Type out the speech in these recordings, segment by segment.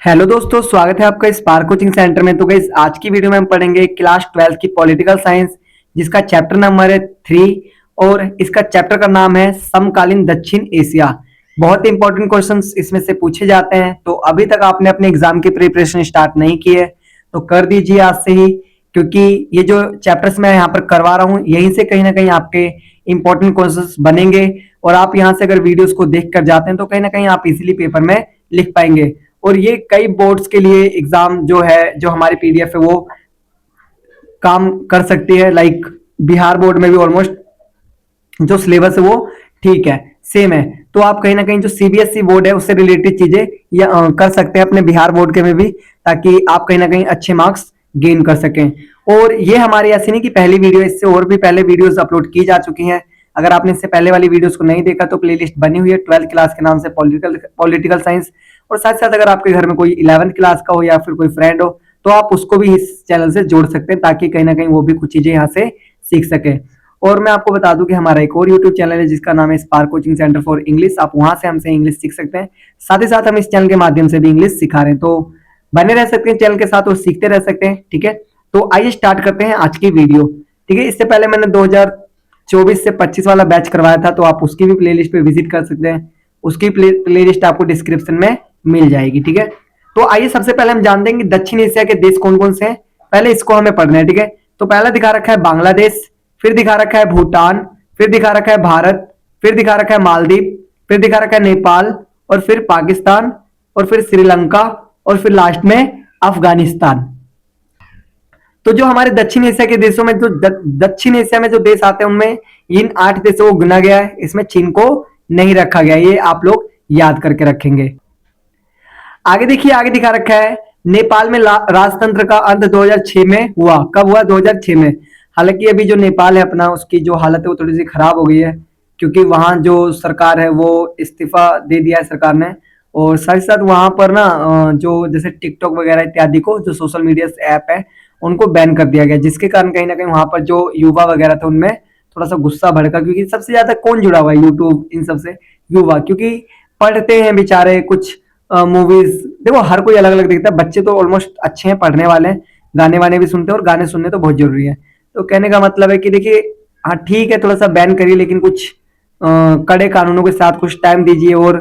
Hello दोस्तों, स्वागत है आपका स्पार्क कोचिंग सेंटर में। तो गाइस, आज की वीडियो में हम पढ़ेंगे क्लास 12 की पॉलिटिकल साइंस, जिसका चैप्टर नंबर है 3 और इसका चैप्टर का नाम है समकालीन दक्षिण एशिया। बहुत ही इंपॉर्टेंट क्वेश्चंस इसमें से पूछे जाते हैं। तो अभी तक आपने अपने एग्जाम की प्रिपरेशन स्टार्ट नहीं की है तो कर दीजिए आज से ही, क्योंकि ये जो चैप्टर्स मैं यहाँ पर करवा रहा हूँ यहीं से कहीं ना कहीं आपके इंपॉर्टेंट क्वेश्चंस बनेंगे। और आप यहाँ से अगर वीडियोस को देख कर जाते हैं तो कहीं ना कहीं आप इजीली पेपर में लिख पाएंगे। और ये कई बोर्ड्स के लिए एग्जाम जो है, जो हमारी पीडीएफ है वो काम कर सकती है। लाइक बिहार बोर्ड में भी ऑलमोस्ट जो सिलेबस है वो ठीक है, सेम है। तो आप कहीं ना कहीं जो सीबीएसई बोर्ड है उससे रिलेटेड चीजें या कर सकते हैं अपने बिहार बोर्ड के में भी, ताकि आप कहीं ना कहीं अच्छे मार्क्स गेन कर सकें। और ये हमारी ऐसी नहीं कि पहली वीडियो, इससे और भी पहले वीडियोस अपलोड की जा चुकी हैं। अगर आपने इससे पहले वाली वीडियोस को नहीं देखा तो प्लेलिस्ट बनी हुई है 12th क्लास के नाम से, पॉलिटिकल साइंस। और साथ साथ अगर आपके घर में कोई 11th क्लास का हो या फिर कोई फ्रेंड हो तो आप उसको भी इस चैनल से जोड़ सकते हैं, ताकि कहीं ना कहीं वो भी कुछ चीजें यहाँ से सीख सके। और मैं आपको बता दूं कि हमारा एक और यूट्यूब चैनल है जिसका नाम है spark coaching centre for English. आप वहां से हमसे इंग्लिश सीख सकते हैं। साथ ही साथ हम इस चैनल के माध्यम से भी इंग्लिश सिखा रहे हैं, तो बने रह सकते हैं चैनल के साथ और सीखते रह सकते हैं। ठीक है, तो आइए स्टार्ट करते हैं आज की वीडियो। ठीक है, इससे पहले मैंने 2024 से 25 वाला बैच करवाया था, तो आप उसकी भी प्लेलिस्ट पे विजिट कर सकते हैं। उसकी प्लेलिस्ट आपको डिस्क्रिप्शन में मिल जाएगी। ठीक है, तो आइए सबसे पहले हम जानते हैं कि दक्षिण एशिया के देश कौन कौन से हैं। पहले इसको हमें पढ़ना है। ठीक है, तो पहला दिखा रखा है बांग्लादेश, फिर दिखा रखा है भूटान, फिर दिखा रखा है भारत, फिर दिखा रखा है मालदीव, फिर दिखा रखा है नेपाल, और फिर पाकिस्तान, और फिर श्रीलंका, और फिर लास्ट में अफगानिस्तान। तो जो हमारे दक्षिण एशिया के देशों में, जो दक्षिण एशिया में जो देश आते हैं उनमें इन 8 देशों को गिना गया है। इसमें चीन को नहीं रखा गया, ये आप लोग याद करके रखेंगे। आगे देखिए, आगे दिखा रखा है नेपाल में राजतंत्र का अंत 2006 में हुआ। कब हुआ? 2006 में। हालांकि अभी जो नेपाल है अपना, उसकी जो हालत है वो थोड़ी सी खराब हो गई है, क्योंकि वहां जो सरकार है वो इस्तीफा दे दिया है सरकार ने। और साथ ही साथ वहां पर ना जो जैसे टिकटॉक वगैरह इत्यादि को, जो सोशल मीडिया ऐप है, उनको बैन कर दिया गया, जिसके कारण कहीं ना कहीं वहां पर जो युवा वगैरह थे उनमें थोड़ा सा गुस्सा भड़का। क्योंकि सबसे ज्यादा कौन जुड़ा हुआ है यूट्यूब इन सबसे? युवा, क्योंकि पढ़ते हैं बेचारे कुछ मूवीज। देखो हर कोई अलग अलग देखता है, बच्चे तो ऑलमोस्ट अच्छे हैं, पढ़ने वाले हैं, गाने वाने भी सुनते हैं, और गाने सुनने तो बहुत जरूरी है। तो कहने का मतलब है कि देखिए, हाँ ठीक है, थोड़ा सा बैन करिए, लेकिन कुछ कड़े कानूनों के साथ कुछ टाइम दीजिए, और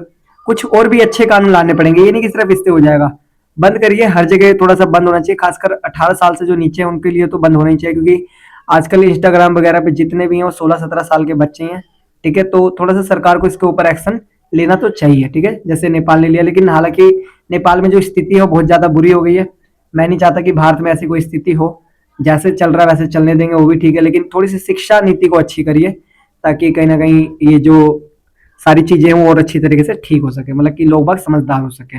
कुछ और भी अच्छे कानून लाने पड़ेंगे। ये नहीं कि सिर्फ इससे हो जाएगा। बंद करिए, हर जगह थोड़ा सा बंद होना चाहिए, खासकर 18 साल से जो नीचे हैं उनके लिए तो बंद होना ही चाहिए, क्योंकि आजकल इंस्टाग्राम वगैरह पे जितने भी हैं वो 16-17 साल के बच्चे हैं। ठीक है, तो थोड़ा सा सरकार को इसके ऊपर एक्शन लेना तो चाहिए। ठीक है, जैसे नेपाल ने लिया, लेकिन हालांकि नेपाल में जो स्थिति है वो बहुत ज्यादा बुरी हो गई है। मैं नहीं चाहता कि भारत में ऐसी कोई स्थिति हो। जैसे चल रहा है वैसे चलने देंगे, वो भी ठीक है, लेकिन थोड़ी सी शिक्षा नीति को अच्छी करिए, ताकि कहीं ना कहीं ये जो सारी चीजें हैं वो और अच्छी तरीके से ठीक हो सके, मतलब कि लोग बाग समझदार हो सके।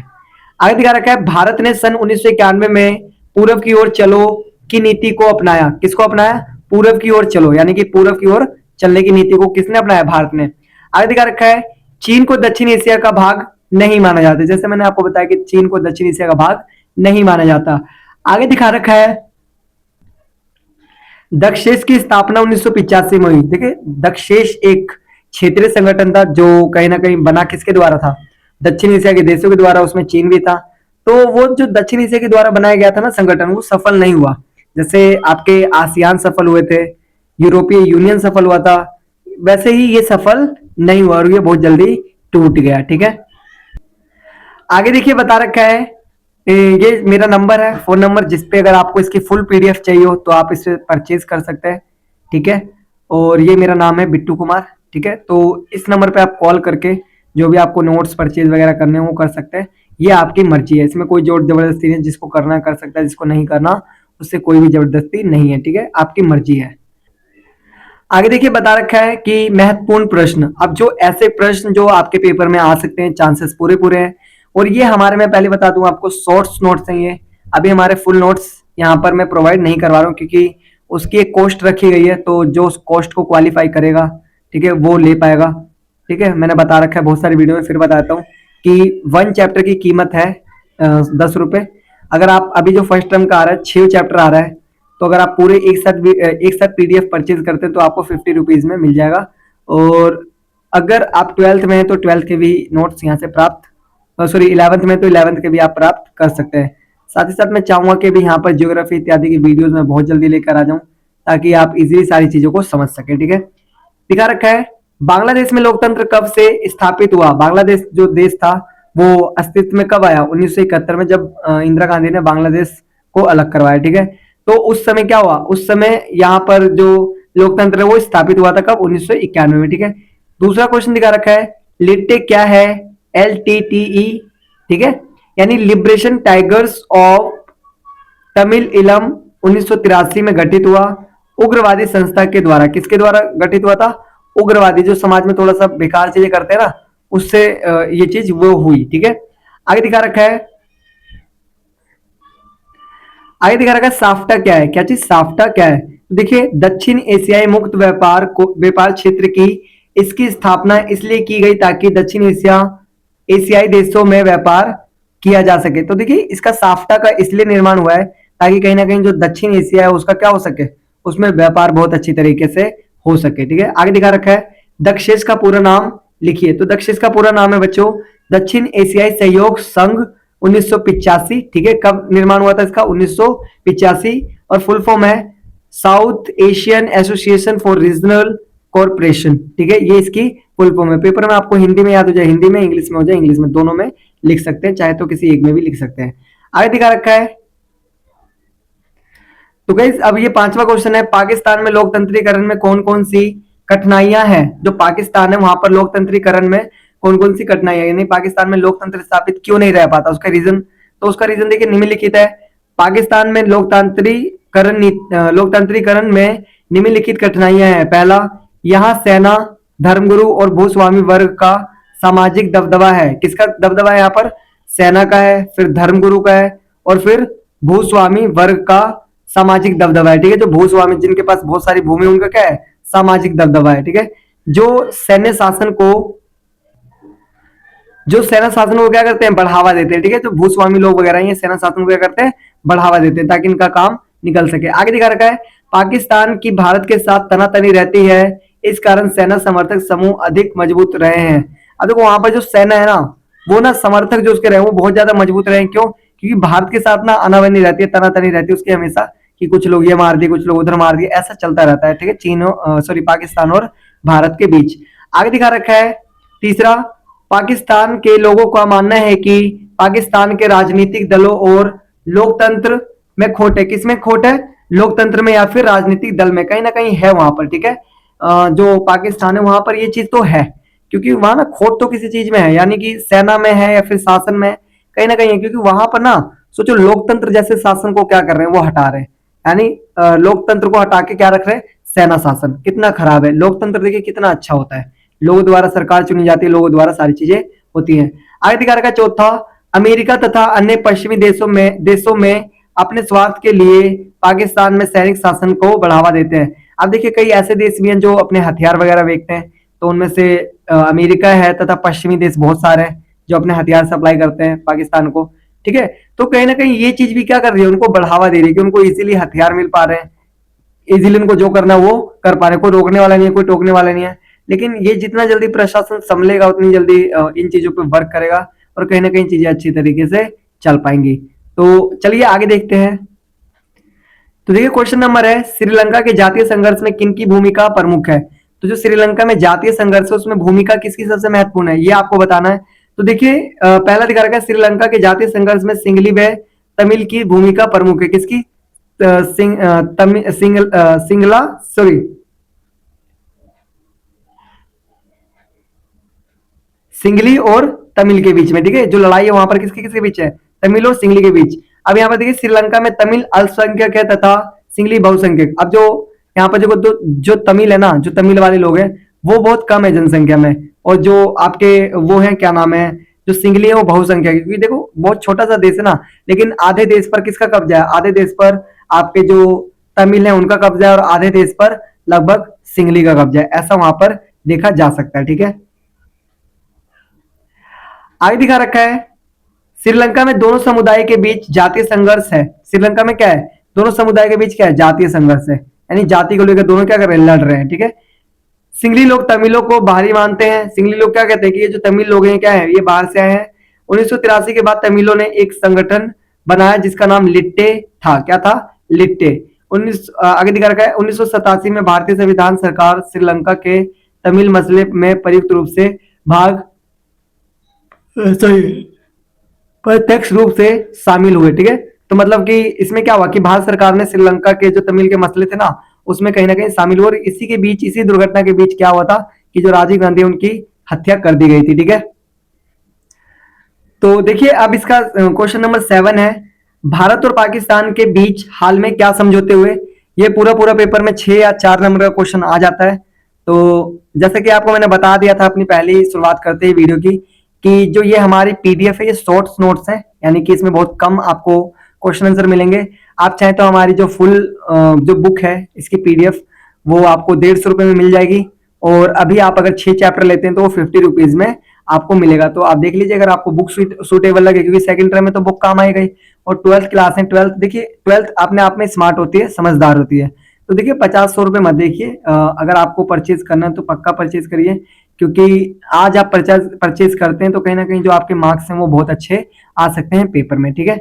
आगे दिखा रखा है भारत ने सन 1991 में पूर्व की ओर चलो की नीति को अपनाया। किसको अपनाया? पूर्व की ओर चलो, यानी कि पूर्व की ओर चलने की नीति को किसने अपनाया? भारत ने। आगे दिखा रखा है चीन को दक्षिण एशिया का भाग नहीं माना जाता। जैसे मैंने आपको बताया कि चीन को दक्षिण एशिया का भाग नहीं माना जाता। आगे दिखा रखा है दक्षेश की स्थापना 1985 में हुई। देखिए, दक्षेश एक क्षेत्रीय संगठन था जो कहीं ना कहीं बना किसके द्वारा था? दक्षिण एशिया के देशों के द्वारा, उसमें चीन भी था। तो वो जो दक्षिण एशिया के द्वारा बनाया गया था ना संगठन, वो सफल नहीं हुआ। जैसे आपके आसियान सफल हुए थे, यूरोपीय यूनियन सफल हुआ था, वैसे ही ये सफल नहीं हुआ और ये बहुत जल्दी टूट गया। ठीक है, आगे देखिए बता रखा है, ये मेरा नंबर है, फोन नंबर, जिसपे अगर आपको इसकी फुल पीडीएफ चाहिए हो तो आप इसे परचेज कर सकते हैं। ठीक है, और ये मेरा नाम है बिट्टू कुमार। ठीक है, तो इस नंबर पे आप कॉल करके जो भी आपको नोट्स परचेज वगैरह करने हैं वो कर सकते हैं। ये आपकी मर्जी है, इसमें कोई जोर जबरदस्ती नहीं, जिसको करना कर सकता है, जिसको नहीं करना उससे कोई भी जबरदस्ती नहीं है। ठीक है, आपकी मर्जी है। आगे देखिए बता रखा है कि महत्वपूर्ण प्रश्न। अब जो ऐसे प्रश्न जो आपके पेपर में आ सकते हैं, चांसेस पूरे पूरे हैं। और ये हमारे, मैं पहले बता दूं आपको, शॉर्ट्स नोट्स हैं ये। अभी हमारे फुल नोट्स यहाँ पर मैं प्रोवाइड नहीं करवा रहा हूँ, क्योंकि उसकी एक कॉस्ट रखी गई है, तो जो उस कॉस्ट को क्वालिफाई करेगा, ठीक है, वो ले पाएगा। ठीक है, मैंने बता रखा है बहुत सारी वीडियो में, फिर बताता हूँ कि 1 चैप्टर की कीमत है 10 रुपए। अगर आप अभी जो फर्स्ट टर्म का आ रहा है, 6 चैप्टर आ रहा है, तो अगर आप पूरे एक साथ पीडीएफ परचेज करते हैं तो आपको 50 रुपीज में मिल जाएगा। और अगर आप 12th में हैं तो 12th के भी नोट्स यहाँ से प्राप्त सॉरी 11th में, तो 11th के भी आप प्राप्त कर सकते हैं। साथ ही साथ मैं चाहूंगा कि भी यहाँ पर ज्योग्राफी इत्यादि की वीडियोस में बहुत जल्दी लेकर आ जाऊं, ताकि आप इजीली सारी चीजों को समझ सकें। ठीक है, दिखा रखा है बांग्लादेश में लोकतंत्र कब से स्थापित हुआ। बांग्लादेश जो देश था वो अस्तित्व में कब आया, 1971 में, जब इंदिरा गांधी ने बांग्लादेश को अलग करवाया। ठीक है, तो उस समय क्या हुआ, उस समय यहाँ पर जो लोकतंत्र है वो स्थापित हुआ था कब, 1991 में। ठीक है, दूसरा क्वेश्चन दिखा रखा है लिट्टे क्या है, LTTE। ठीक है, यानी लिबरेशन टाइगर्स ऑफ तमिल इलम 1983 में गठित हुआ उग्रवादी संस्था के द्वारा। किसके द्वारा गठित हुआ था, उग्रवादी, जो समाज में थोड़ा सा बेकार चीजें करते हैं ना, उससे ये चीज वो हुई। ठीक है, आगे दिखा रखा है, आगे दिखा रखा है साफ्टा क्या है। क्या चीज, साफ्टा क्या है, देखिए दक्षिण एशियाई मुक्त व्यापार क्षेत्र की इसकी स्थापना इसलिए की गई ताकि दक्षिण एशियाई देशों में व्यापार किया जा सके। तो देखिए इसका साफ्टा का इसलिए निर्माण हुआ है ताकि कहीं ना कहीं जो दक्षिण एशिया है उसका क्या हो सके, उसमें व्यापार बहुत अच्छी तरीके से हो सके। ठीक है, आगे दिखा रखा है दक्षेश का पूरा नाम लिखिए। तो दक्षेश का पूरा नाम है बच्चों दक्षिण एशियाई सहयोग संघ 1985। ठीक है, कब निर्माण हुआ था इसका, 1985, और फुल फॉर्म है south Asian association for regional corporation. ठीक है, ये इसकी फुल फॉर्म है। पेपर में आपको हिंदी में याद हो जाए, हिंदी में, इंग्लिश में हो जाए, इंग्लिश में, दोनों में लिख सकते हैं, चाहे तो किसी एक में भी लिख सकते हैं। आगे दिखा रखा है, तो गाइस अब ये पांचवा क्वेश्चन है पाकिस्तान में लोकतंत्रीकरण में कौन कौन सी कठिनाइयां हैं। जो पाकिस्तान है वहां पर लोकतंत्रीकरण में कौन कौन सी कठिनाइयां, यानी पाकिस्तान में लोकतंत्र स्थापित क्यों नहीं रह पाता, उसका रीजन। तो उसका रीजन देखिए निम्नलिखित है। पाकिस्तान में लोकतंत्रीकरण में निम्नलिखित कठिनाइयां हैं। पहला, यहाँ सेना, धर्मगुरु और भूस्वामी वर्ग का सामाजिक दबदबा है। किसका दबदबा है यहाँ पर, सेना का है, फिर धर्मगुरु का है, और फिर भूस्वामी वर्ग का सामाजिक दबदबा है। ठीक है, जो भूस्वामी जिनके पास बहुत सारी भूमि, उनका क्या है, सामाजिक दबदबा है। ठीक है, जो सेना शासन को क्या करते हैं, बढ़ावा देते हैं। ठीक है, तो भूस्वामी लोग वगैरह ये सेना शासन को क्या करते हैं, बढ़ावा देते हैं ताकि इनका काम निकल सके। आगे दिखा रखा है पाकिस्तान की भारत के साथ तनातनी रहती है, इस कारण सेना समर्थक समूह अधिक मजबूत रहे हैं। अब देखो वहां पर जो सेना है ना, वो ना समर्थक जो उसके रहे वो बहुत ज्यादा मजबूत रहे। क्यों, क्योंकि भारत के साथ ना अनावनी रहती है, तनातनी रहती है उसकी हमेशा, कि कुछ लोग ये मार दिए, कुछ लोग उधर मार दिए, ऐसा चलता रहता है। ठीक है, पाकिस्तान और भारत के बीच। आगे दिखा रखा है तीसरा, पाकिस्तान के लोगों का मानना है कि पाकिस्तान के राजनीतिक दलों और लोकतंत्र में खोट है। किसमें खोट है, लोकतंत्र में या फिर राजनीतिक दल में, कहीं ना कहीं है वहां पर। ठीक है, जो पाकिस्तान है वहां पर ये चीज तो है, क्योंकि वहां ना खोट तो किसी चीज में है, यानी कि सेना में है या फिर शासन में, कहीं ना कहीं है। क्योंकि वहां पर ना सोचो लोकतंत्र जैसे शासन को क्या कर रहे हैं, वो हटा रहे हैं, यानी लोकतंत्र को हटा के क्या रख रहे हैं, सेना शासन। कितना खराब है, लोकतंत्र देखिए कितना अच्छा होता है, लोगों द्वारा सरकार चुनी जाती है, लोगों द्वारा सारी चीजें होती हैं। आगे दिखा रखा चौथा, अमेरिका तथा अन्य पश्चिमी देशों में अपने स्वार्थ के लिए पाकिस्तान में सैनिक शासन को बढ़ावा देते हैं। अब देखिए कई ऐसे देश भी हैं जो अपने हथियार वगैरह बेचते हैं, तो उनमें से अमेरिका है तथा पश्चिमी देश बहुत सारे हैं जो अपने हथियार सप्लाई करते हैं पाकिस्तान को। ठीक है, तो कहीं ना कहीं ये चीज भी क्या कर रही है, उनको बढ़ावा दे रही है कि उनको इजीली हथियार मिल पा रहे हैं, इजीली उनको जो करना है वो कर पा रहे हैं, कोई रोकने वाला नहीं है, कोई टोकने वाला नहीं है। लेकिन ये जितना जल्दी प्रशासन संभलेगा उतनी जल्दी इन चीजों पे वर्क करेगा और कहीं ना कहीं चीजें अच्छी तरीके से चल पाएंगी। तो चलिए आगे देखते हैं। तो देखिए क्वेश्चन नंबर है, श्रीलंका के जातीय संघर्ष में किन की भूमिका प्रमुख है। तो जो श्रीलंका में जातीय संघर्ष है उसमें भूमिका किसकी सबसे महत्वपूर्ण है, ये आपको बताना है। तो देखिए पहला दिखा रखा है श्रीलंका के जातीय संघर्ष में सिंगली व तमिल की भूमिका प्रमुख है। किसकी, सिंगला सॉरी सिंगली और तमिल के बीच में। ठीक है, जो लड़ाई है वहां पर किसके किसके बीच है, तमिल और सिंगली के बीच। अब यहाँ पर देखिए श्रीलंका में तमिल अल्पसंख्यक है तथा सिंगली बहुसंख्यक। अब जो यहाँ पर जो तमिल है ना, जो तमिल वाले लोग हैं वो बहुत कम है जनसंख्या में, और जो आपके वो है क्या नाम है, जो सिंगली है वो बहुसंख्यक है। क्योंकि देखो बहुत छोटा सा देश है ना, लेकिन आधे देश पर किसका कब्जा है, आधे देश पर आपके जो तमिल है उनका कब्जा है और आधे देश पर लगभग सिंगली का कब्जा है, ऐसा वहां पर देखा जा सकता है। ठीक है, आगे दिखा रखा है श्रीलंका में दोनों समुदाय के बीच जातीय संघर्ष है। श्रीलंका में क्या है, दोनों समुदाय के बीच क्या है, जातीय संघर्ष है, यानी जाति को लेकर दोनों क्या कर रहे हैं, लड़ रहे हैं। ठीक है, सिंगली लोग तमिलों को बाहरी मानते हैं। सिंगली लोग क्या कहते हैं कि ये जो तमिल लोग हैं क्या है, ये बाहर से आए हैं 1983 के बाद तमिलों ने एक संगठन बनाया जिसका नाम लिट्टे था। क्या था? लिट्टे। आगे दिखा रखा है 1987 में भारतीय संविधान सरकार श्रीलंका के तमिल मसले में प्रयुक्त रूप से भाग सही प्रत्यक्ष रूप से शामिल हुए। ठीक है, तो मतलब कि इसमें क्या हुआ कि भारत सरकार ने श्रीलंका के जो तमिल के मसले थे ना उसमें कहीं ना कहीं शामिल हुआ, और इसी के बीच, इसी दुर्घटना के बीच क्या हुआ था कि जो राजीव गांधी उनकी हत्या कर दी गई थी। ठीक है, तो देखिए अब इसका क्वेश्चन नंबर 7 है, भारत और पाकिस्तान के बीच हाल में क्या समझौते हुए। ये पूरा पूरा पेपर में 6 या 4 नंबर का क्वेश्चन आ जाता है। तो जैसे कि आपको मैंने बता दिया था अपनी पहली शुरुआत करते ही वीडियो की कि जो ये हमारी पीडीएफ है ये शॉर्ट्स नोट्स है, यानी कि इसमें बहुत कम आपको क्वेश्चन आंसर मिलेंगे। आप चाहें तो हमारी जो फुल जो बुक है इसकी पीडीएफ वो आपको 150 रुपए में मिल जाएगी, और अभी आप अगर 6 चैप्टर लेते हैं तो वो 50 रुपीज में आपको मिलेगा। तो आप देख लीजिए अगर आपको बुक सूटेबल लगे, क्योंकि सेकंड टर्म में तो बुक काम आई गई, और 12th क्लास है। 12th देखिए, 12th अपने आप में स्मार्ट होती है, समझदार होती है। तो देखिए 50-100 रुपए मत देखिए, अगर आपको परचेज करना है तो पक्का परचेज करिए, क्योंकि आज आप परचेज करते हैं तो कहीं ना कहीं जो आपके मार्क्स हैं वो बहुत अच्छे आ सकते हैं पेपर में। ठीक है,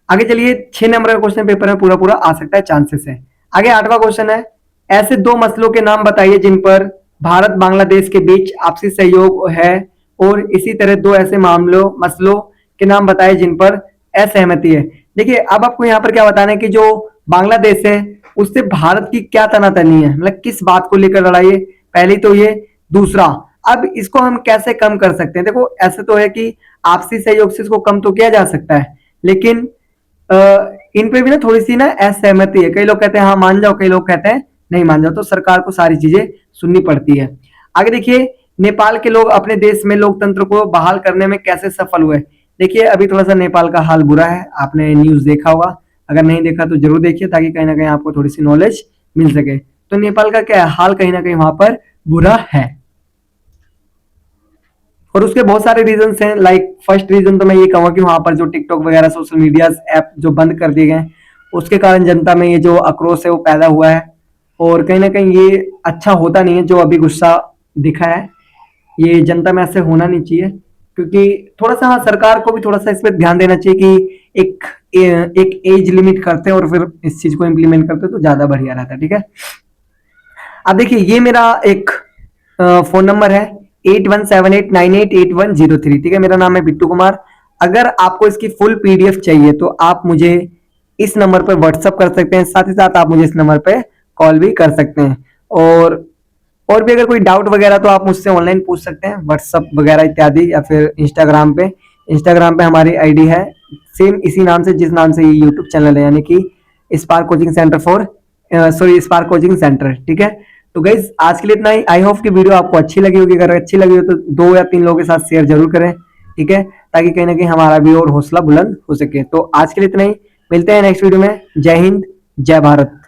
आगे चलिए 6 नंबर का क्वेश्चन पेपर में पूरा पूरा आ सकता है, चांसेस है। आगे 8वां क्वेश्चन है, ऐसे 2 मसलों के नाम बताइए जिन पर भारत बांग्लादेश के बीच आपसी सहयोग है, और इसी तरह 2 ऐसे मसलों के नाम बताइए जिन पर असहमति है। देखिए अब आपको यहाँ पर क्या बताना है कि जो बांग्लादेश है उससे भारत की क्या तनातनी है, मतलब किस बात को लेकर लड़ाई है, पहली तो ये। दूसरा, अब इसको हम कैसे कम कर सकते हैं। देखो ऐसे तो है कि आपसी सहयोग से इसको कम तो किया जा सकता है, लेकिन इन पे भी ना थोड़ी सी ना असहमति है। कई लोग कहते हैं हाँ मान जाओ, कई लोग कहते हैं नहीं मान जाओ, तो सरकार को सारी चीजें सुननी पड़ती है। आगे देखिए, नेपाल के लोग अपने देश में लोकतंत्र को बहाल करने में कैसे सफल हुए। देखिए अभी थोड़ा सा नेपाल का हाल बुरा है, आपने न्यूज देखा होगा, अगर नहीं देखा तो जरूर देखिए ताकि कहीं ना कहीं आपको थोड़ी सी नॉलेज मिल सके। तो नेपाल का क्या हाल कहीं ना कहीं वहां पर बुरा है, और उसके बहुत सारे रीजन हैं। लाइक फर्स्ट रीजन तो मैं ये कहूँगा कि वहां पर जो टिकटॉक वगैरह सोशल मीडिया ऐप जो बंद कर दिए गए उसके कारण जनता में ये जो आक्रोश है वो पैदा हुआ है, और कहीं ना कहीं ये अच्छा होता नहीं है जो अभी गुस्सा दिखा है, ये जनता में ऐसे होना नहीं चाहिए। क्योंकि थोड़ा सा हाँ सरकार को भी थोड़ा सा इस पर ध्यान देना चाहिए कि एक एज लिमिट करते हैं और फिर इस चीज को इम्प्लीमेंट करते हैं तो ज्यादा बढ़िया रहता है। ठीक है, अब देखिए ये मेरा एक फोन नंबर है 8178988103। ठीक है, मेरा नाम है बिट्टू कुमार। अगर आपको इसकी फुल पीडीएफ चाहिए तो आप मुझे इस नंबर पर व्हाट्सअप कर सकते हैं, साथ ही साथ आप मुझे इस नंबर पे कॉल भी कर सकते हैं। और भी अगर कोई डाउट वगैरह तो आप मुझसे ऑनलाइन पूछ सकते हैं, व्हाट्सअप वगैरह इत्यादि, या फिर इंस्टाग्राम पे हमारी आईडी है सेम इसी नाम से जिस नाम से ये यूट्यूब चैनल है, यानी कि spark coaching centre spark coaching centre. ठीक है, तो गाइज आज के लिए इतना ही। आई होप कि वीडियो आपको अच्छी लगी होगी, अगर अच्छी लगी हो तो 2 या 3 लोगों के साथ शेयर जरूर करें। ठीक है, ताकि कहीं ना कहीं हमारा भी और हौसला बुलंद हो सके। तो आज के लिए इतना ही, मिलते हैं नेक्स्ट वीडियो में। जय हिंद, जय भारत।